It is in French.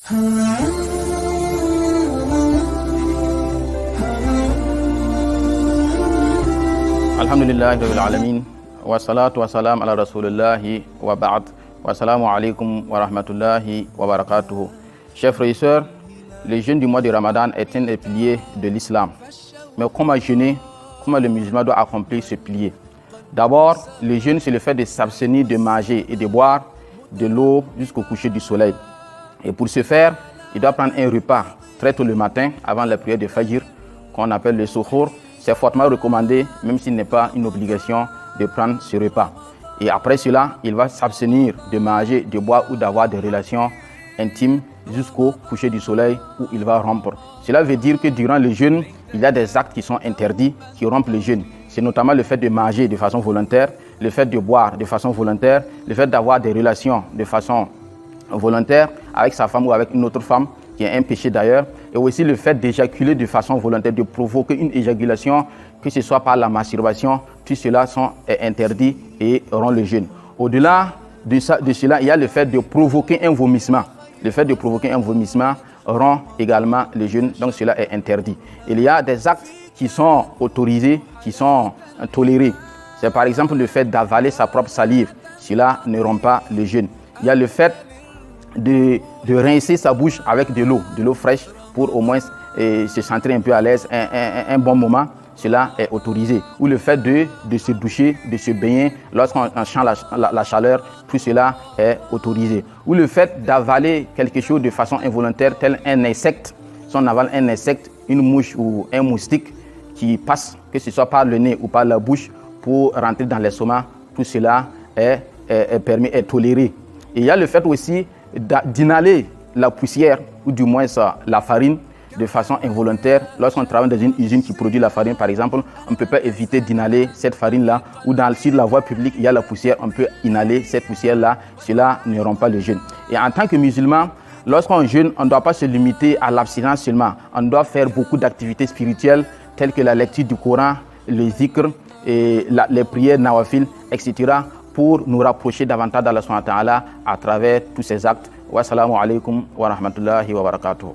Alhamdulillahi rabbil alamin wa salatu wa salam ala rasulillahi wa ba'd wa salamu alaykum wa rahmatullahi wa barakatuh. Chers frères et sœurs, le jeûne du mois de Ramadan est un des piliers de l'islam. Mais comment jeûner? Comment le musulman doit accomplir ce pilier? D'abord, le jeûne, c'est le fait de s'abstenir de manger et de boire de l'eau jusqu'au coucher du soleil. Et pour ce faire, il doit prendre un repas très tôt le matin avant la prière de Fajr, qu'on appelle le suhour. C'est fortement recommandé, même s'il n'est pas une obligation de prendre ce repas. Et après cela, il va s'abstenir de manger, de boire ou d'avoir des relations intimes jusqu'au coucher du soleil où il va rompre. Cela veut dire que durant le jeûne, il y a des actes qui sont interdits, qui rompent le jeûne. C'est notamment le fait de manger de façon volontaire, le fait de boire de façon volontaire, le fait d'avoir des relations de façon volontaire avec sa femme ou avec une autre femme, qui est un péché d'ailleurs, et aussi le fait d'éjaculer de façon volontaire, de provoquer une éjaculation, que ce soit par la masturbation, tout cela sont interdits et rompt le jeûne. Au-delà de cela, il y a le fait de provoquer un vomissement. Le fait de provoquer un vomissement rompt également le jeûne, donc cela est interdit. Il y a des actes qui sont autorisés, qui sont tolérés. C'est par exemple le fait d'avaler sa propre salive, cela ne rompt pas le jeûne. Il y a le fait de rincer sa bouche avec de l'eau fraîche pour au moins se sentir un peu à l'aise un bon moment, cela est autorisé. Ou le fait de se doucher, de se baigner lorsqu'on sent la chaleur, tout cela est autorisé. Ou le fait d'avaler quelque chose de façon involontaire, tel un insecte, si on avale un insecte, une mouche ou un moustique qui passe, que ce soit par le nez ou par la bouche, pour rentrer dans l'estomac, tout cela est permis, est toléré. Et il y a le fait aussi d'inhaler la poussière ou du moins la farine de façon involontaire. Lorsqu'on travaille dans une usine qui produit la farine, par exemple, on ne peut pas éviter d'inhaler cette farine-là, ou sur la voie publique, il y a la poussière, on peut inhaler cette poussière-là, cela ne rompt pas le jeûne. Et en tant que musulman, lorsqu'on jeûne, on ne doit pas se limiter à l'abstinence seulement, on doit faire beaucoup d'activités spirituelles telles que la lecture du Coran, le zikr, et les prières nawafil, etc., pour nous rapprocher davantage d'Allah subhanahu wa ta'ala à travers tous ces actes. Wassalamu alaikum wa rahmatullahi wa barakatuh.